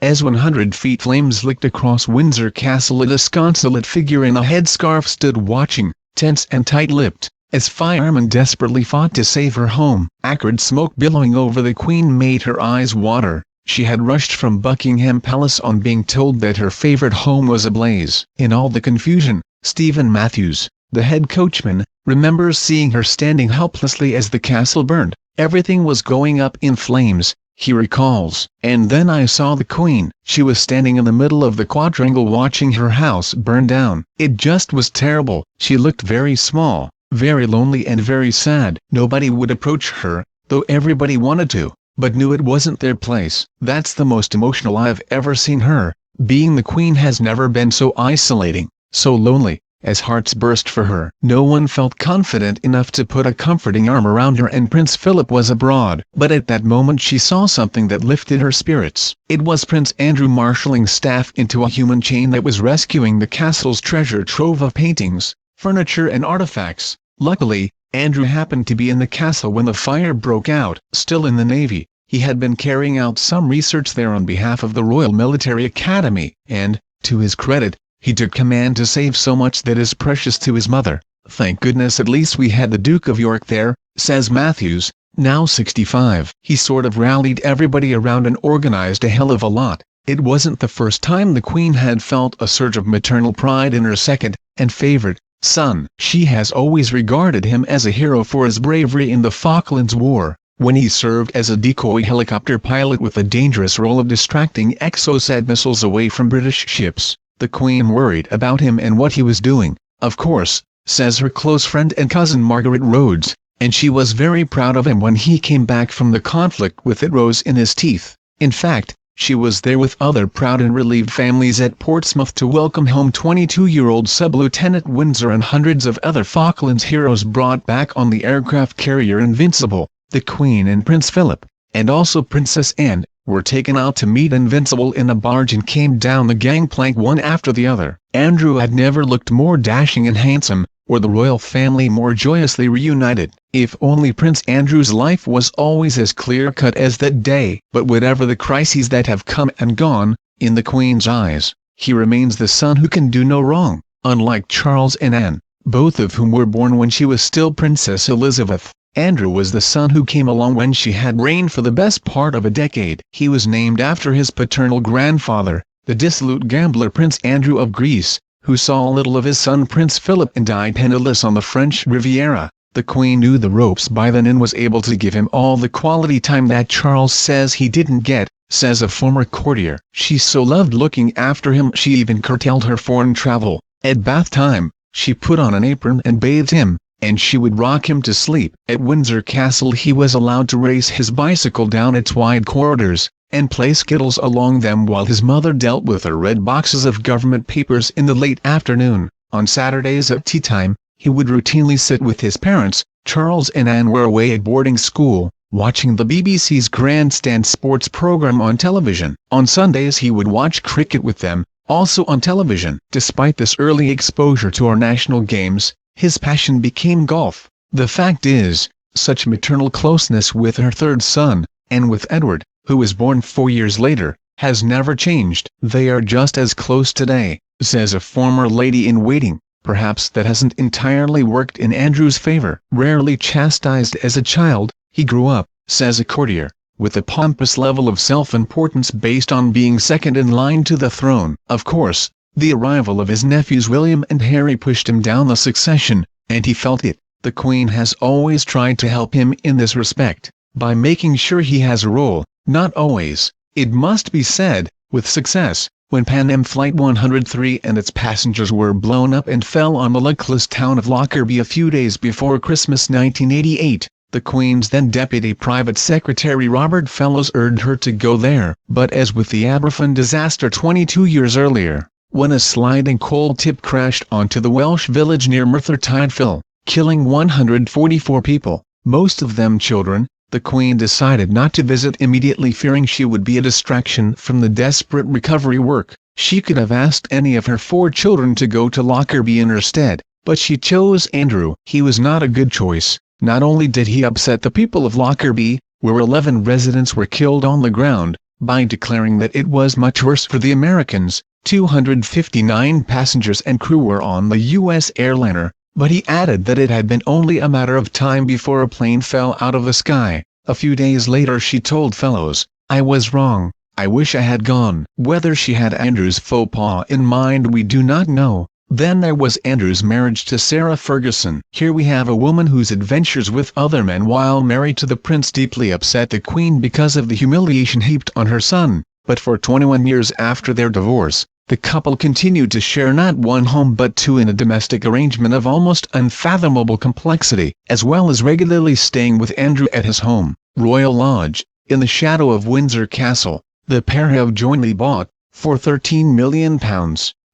As 100 feet flames licked across Windsor Castle, a disconsolate figure in a headscarf stood watching, tense and tight-lipped, as firemen desperately fought to save her home. Acrid smoke billowing over the Queen made her eyes water. She had rushed from Buckingham Palace on being told that her favourite home was ablaze. In all the confusion, Stephen Matthews, the head coachman, remembers seeing her standing helplessly as the castle burned. Everything was going up in flames, he recalls. And then I saw the Queen. She was standing in the middle of the quadrangle watching her house burn down. It just was terrible. She looked very small, very lonely and very sad. Nobody would approach her, though everybody wanted to, but knew it wasn't their place. That's the most emotional I've ever seen her. Being the Queen has never been so isolating, so lonely. As hearts burst for her, no one felt confident enough to put a comforting arm around her, and Prince Philip was abroad. But at that moment she saw something that lifted her spirits. It was Prince Andrew marshalling staff into a human chain that was rescuing the castle's treasure trove of paintings, furniture and artifacts. Luckily, Andrew happened to be in the castle when the fire broke out. Still in the Navy, he had been carrying out some research there on behalf of the Royal Military Academy, and, to his credit, he took command to save so much that is precious to his mother. Thank goodness at least we had the Duke of York there, says Matthews, now 65. He sort of rallied everybody around and organized a hell of a lot. It wasn't the first time the Queen had felt a surge of maternal pride in her second, and favorite, son. She has always regarded him as a hero for his bravery in the Falklands War, when he served as a decoy helicopter pilot with the dangerous role of distracting Exocet missiles away from British ships. The Queen worried about him and what he was doing, of course, says her close friend and cousin Margaret Rhodes, and she was very proud of him when he came back from the conflict with it rose in his teeth. In fact, she was there with other proud and relieved families at Portsmouth to welcome home 22-year-old Sub-Lieutenant Windsor and hundreds of other Falklands heroes brought back on the aircraft carrier Invincible. The Queen and Prince Philip, and also Princess Anne, were taken out to meet Invincible in a barge and came down the gangplank one after the other. Andrew had never looked more dashing and handsome, or the royal family more joyously reunited. If only Prince Andrew's life was always as clear-cut as that day. But whatever the crises that have come and gone, in the Queen's eyes, he remains the son who can do no wrong. Unlike Charles and Anne, both of whom were born when she was still Princess Elizabeth, Andrew was the son who came along when she had reigned for the best part of a decade. He was named after his paternal grandfather, the dissolute gambler Prince Andrew of Greece, who saw little of his son Prince Philip and died penniless on the French Riviera. The Queen knew the ropes by then and was able to give him all the quality time that Charles says he didn't get, says a former courtier. She so loved looking after him she even curtailed her foreign travel. At bath time, she put on an apron and bathed him, and she would rock him to sleep. At Windsor Castle he was allowed to race his bicycle down its wide corridors, and play skittles along them while his mother dealt with her red boxes of government papers in the late afternoon. On Saturdays at tea time, he would routinely sit with his parents. Charles and Anne were away at boarding school, watching the BBC's Grandstand sports program on television. On Sundays he would watch cricket with them, also on television. Despite this early exposure to our national games, his passion became golf. The fact is, such maternal closeness with her third son, and with Edward, who was born 4 years later, has never changed. They are just as close today, says a former lady-in-waiting. Perhaps that hasn't entirely worked in Andrew's favor. Rarely chastised as a child, he grew up, says a courtier, with a pompous level of self-importance based on being second in line to the throne. Of course, the arrival of his nephews William and Harry pushed him down the succession, and he felt it. The Queen has always tried to help him in this respect, by making sure he has a role, not always, it must be said, with success. When Pan Am Flight 103 and its passengers were blown up and fell on the luckless town of Lockerbie a few days before Christmas 1988, the Queen's then Deputy Private Secretary Robert Fellows urged her to go there. But as with the Lockerbie disaster 22 years earlier, when a sliding coal tip crashed onto the Welsh village near Merthyr Tydfil, killing 144 people, most of them children, the Queen decided not to visit immediately, fearing she would be a distraction from the desperate recovery work. She could have asked any of her 4 children to go to Lockerbie in her stead, but she chose Andrew. He was not a good choice. Not only did he upset the people of Lockerbie, where 11 residents were killed on the ground, by declaring that it was much worse for the Americans. 259 passengers and crew were on the U.S. airliner, but he added that it had been only a matter of time before a plane fell out of the sky. A few days later she told fellows, "I was wrong, I wish I had gone." Whether she had Andrew's faux pas in mind we do not know. Then there was Andrew's marriage to Sarah Ferguson. Here we have a woman whose adventures with other men while married to the prince deeply upset the Queen because of the humiliation heaped on her son, but for 21 years after their divorce, the couple continued to share not one home but two in a domestic arrangement of almost unfathomable complexity, as well as regularly staying with Andrew at his home, Royal Lodge, in the shadow of Windsor Castle. The pair have jointly bought, for £13 million,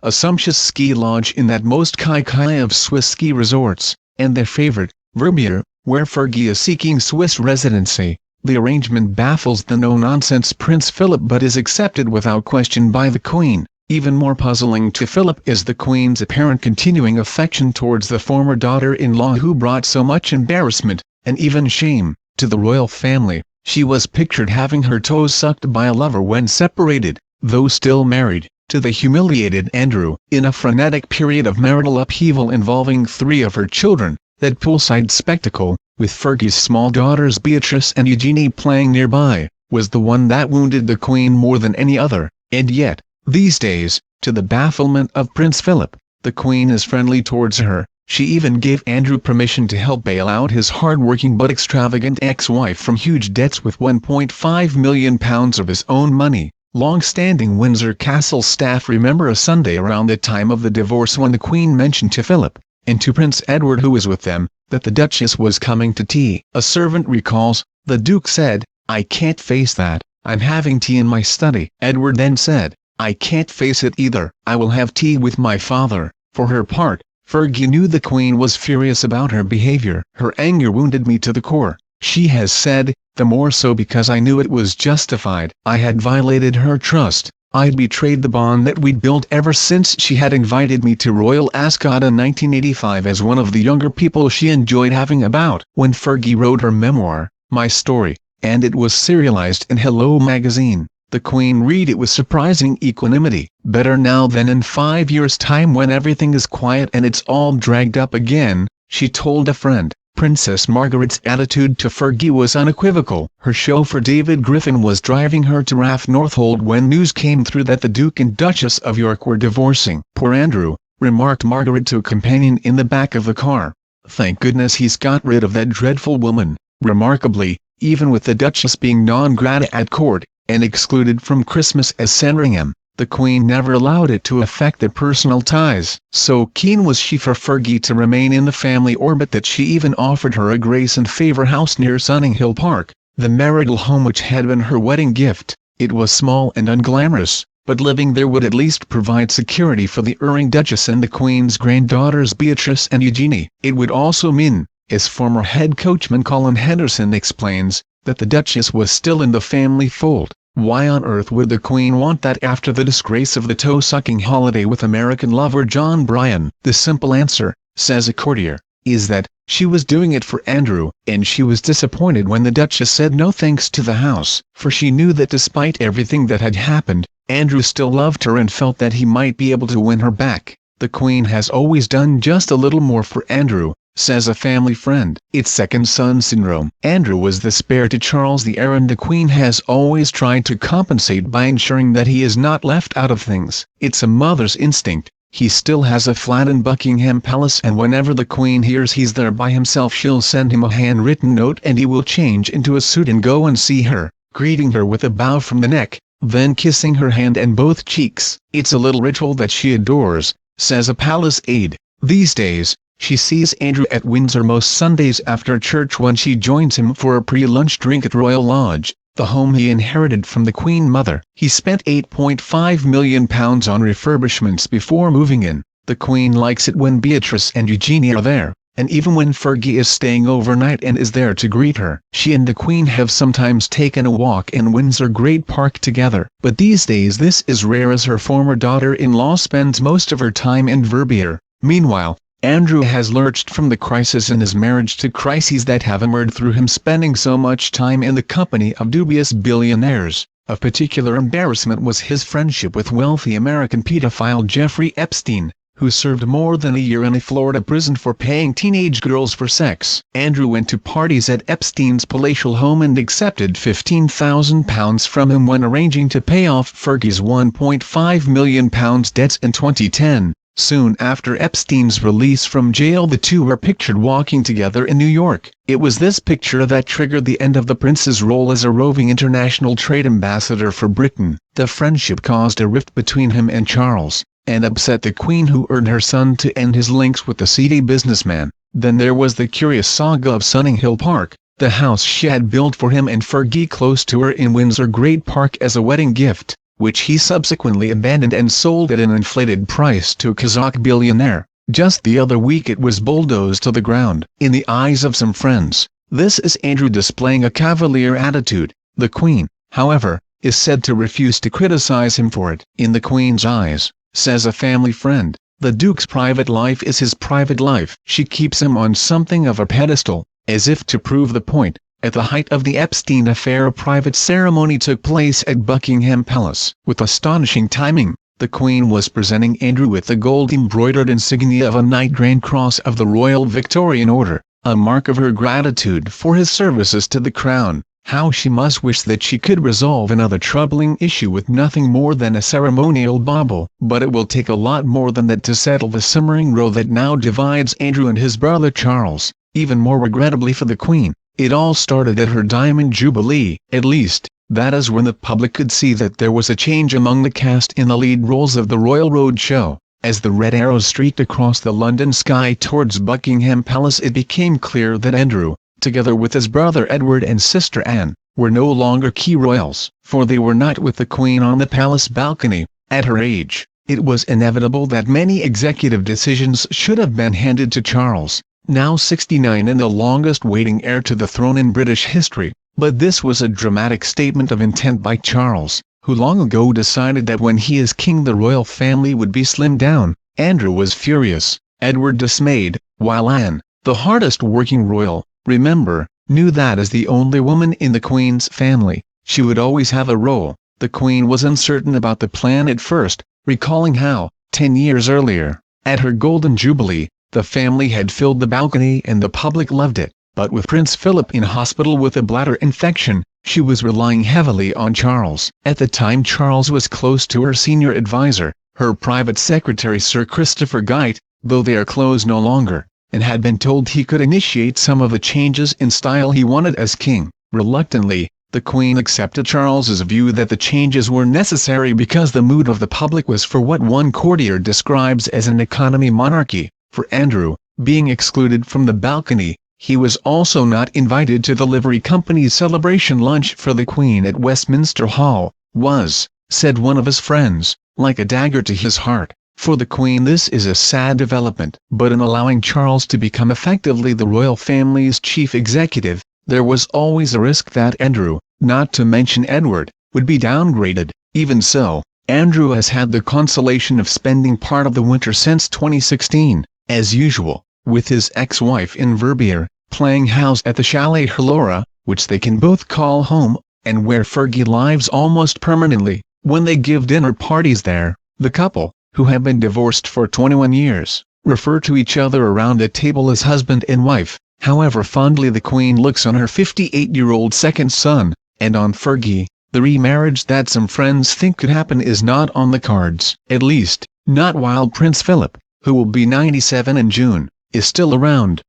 a sumptuous ski lodge in that most kai of Swiss ski resorts, and their favorite, Verbier, where Fergie is seeking Swiss residency. The arrangement baffles the no-nonsense Prince Philip but is accepted without question by the Queen. Even more puzzling to Philip is the Queen's apparent continuing affection towards the former daughter-in-law who brought so much embarrassment, and even shame, to the royal family. She was pictured having her toes sucked by a lover when separated, though still married, to the humiliated Andrew. In a frenetic period of marital upheaval involving 3 of her children, that poolside spectacle, with Fergie's small daughters Beatrice and Eugenie playing nearby, was the one that wounded the Queen more than any other. And yet, these days, to the bafflement of Prince Philip, the Queen is friendly towards her. She even gave Andrew permission to help bail out his hard-working but extravagant ex-wife from huge debts with £1.5 million of his own money. Long-standing Windsor Castle staff remember a Sunday around the time of the divorce when the Queen mentioned to Philip, and to Prince Edward who was with them, that the Duchess was coming to tea. A servant recalls, "The Duke said, 'I can't face that, I'm having tea in my study.' Edward then said, 'I can't face it either, I will have tea with my father.'" For her part, Fergie knew the Queen was furious about her behavior. "Her anger wounded me to the core," she has said, "the more so because I knew it was justified. I had violated her trust, I'd betrayed the bond that we'd built ever since she had invited me to Royal Ascot in 1985 as one of the younger people she enjoyed having about." When Fergie wrote her memoir, My Story, and it was serialized in Hello magazine, the Queen read it with surprising equanimity. "Better now than in 5 years' time when everything is quiet and it's all dragged up again," she told a friend. Princess Margaret's attitude to Fergie was unequivocal. Her chauffeur David Griffin was driving her to Rath Northolt when news came through that the Duke and Duchess of York were divorcing. "Poor Andrew," remarked Margaret to a companion in the back of the car. "Thank goodness he's got rid of that dreadful woman." Remarkably, even with the Duchess being non grata at court, and excluded from Christmas as Sandringham, the Queen never allowed it to affect their personal ties. So keen was she for Fergie to remain in the family orbit that she even offered her a grace and favour house near Sunninghill Park, the marital home which had been her wedding gift. It was small and unglamorous, but living there would at least provide security for the erring Duchess and the Queen's granddaughters Beatrice and Eugenie. It would also mean, as former head coachman Colin Henderson explains, that the Duchess was still in the family fold. Why on earth would the Queen want that after the disgrace of the toe-sucking holiday with American lover John Bryan? The simple answer, says a courtier, is that she was doing it for Andrew, and she was disappointed when the Duchess said no thanks to the house, for she knew that despite everything that had happened, Andrew still loved her and felt that he might be able to win her back. "The Queen has always done just a little more for Andrew," says a family friend. "It's second son syndrome." Andrew was the spare to Charles the heir, and the Queen has always tried to compensate by ensuring that he is not left out of things. It's a mother's instinct. He still has a flat in Buckingham Palace, and whenever the Queen hears he's there by himself she'll send him a handwritten note and he will change into a suit and go and see her, greeting her with a bow from the neck, then kissing her hand and both cheeks. "It's a little ritual that she adores," says a palace aide. These days, she sees Andrew at Windsor most Sundays after church when she joins him for a pre-lunch drink at Royal Lodge, the home he inherited from the Queen Mother. He spent £8.5 million on refurbishments before moving in. The Queen likes it when Beatrice and Eugenie are there, and even when Fergie is staying overnight and is there to greet her. She and the Queen have sometimes taken a walk in Windsor Great Park together, but these days this is rare as her former daughter-in-law spends most of her time in Verbier. Meanwhile, Andrew has lurched from the crisis in his marriage to crises that have emerged through him spending so much time in the company of dubious billionaires. Of particular embarrassment was his friendship with wealthy American pedophile Jeffrey Epstein, who served more than a year in a Florida prison for paying teenage girls for sex. Andrew went to parties at Epstein's palatial home and accepted £15,000 from him when arranging to pay off Fergie's £1.5 million debts in 2010. Soon after Epstein's release from jail, the two were pictured walking together in New York. It was this picture that triggered the end of the prince's role as a roving international trade ambassador for Britain. The friendship caused a rift between him and Charles, and upset the Queen, who urged her son to end his links with the seedy businessman. Then there was the curious saga of Sunninghill Park, the house she had built for him and Fergie close to her in Windsor Great Park as a wedding gift, which he subsequently abandoned and sold at an inflated price to a Kazakh billionaire. Just the other week it was bulldozed to the ground. In the eyes of some friends, this is Andrew displaying a cavalier attitude. The Queen, however, is said to refuse to criticize him for it. In the Queen's eyes, says a family friend, the Duke's private life is his private life. She keeps him on something of a pedestal, as if to prove the point. At the height of the Epstein affair, a private ceremony took place at Buckingham Palace. With astonishing timing, the Queen was presenting Andrew with the gold-embroidered insignia of a Knight Grand Cross of the Royal Victorian Order, a mark of her gratitude for his services to the Crown. How she must wish that she could resolve another troubling issue with nothing more than a ceremonial bauble. But it will take a lot more than that to settle the simmering row that now divides Andrew and his brother Charles. Even more regrettably for the Queen, it all started at her Diamond Jubilee. At least, that is when the public could see that there was a change among the cast in the lead roles of the Royal Road Show. As the red arrows streaked across the London sky towards Buckingham Palace, it became clear that Andrew, together with his brother Edward and sister Anne, were no longer key royals, for they were not with the Queen on the palace balcony. At her age, it was inevitable that many executive decisions should have been handed to Charles, now 69 and the longest-waiting heir to the throne in British history. But this was a dramatic statement of intent by Charles, who long ago decided that when he is king the royal family would be slimmed down. Andrew was furious, Edward dismayed, while Anne, the hardest-working royal, remember, knew that as the only woman in the Queen's family, she would always have a role. The Queen was uncertain about the plan at first, recalling how, 10 years earlier, at her Golden Jubilee, the family had filled the balcony and the public loved it. But with Prince Philip in hospital with a bladder infection, she was relying heavily on Charles. At the time, Charles was close to her senior advisor, her private secretary Sir Christopher Gite, though they are close no longer, and had been told he could initiate some of the changes in style he wanted as king. Reluctantly, the Queen accepted Charles's view that the changes were necessary because the mood of the public was for what one courtier describes as an economy monarchy. For Andrew, being excluded from the balcony, he was also not invited to the Livery Company's celebration lunch for the Queen at Westminster Hall, was, said one of his friends, like a dagger to his heart. For the Queen this is a sad development. But in allowing Charles to become effectively the royal family's chief executive, there was always a risk that Andrew, not to mention Edward, would be downgraded. Even so, Andrew has had the consolation of spending part of the winter since 2016, as usual, with his ex-wife in Verbier, playing house at the Chalet Hellora, which they can both call home, and where Fergie lives almost permanently. When they give dinner parties there, the couple, who have been divorced for 21 years, refer to each other around the table as husband and wife. However fondly the Queen looks on her 58-year-old second son, and on Fergie, the remarriage that some friends think could happen is not on the cards. At least, not while Prince Philip, who will be 97 in June, is still around.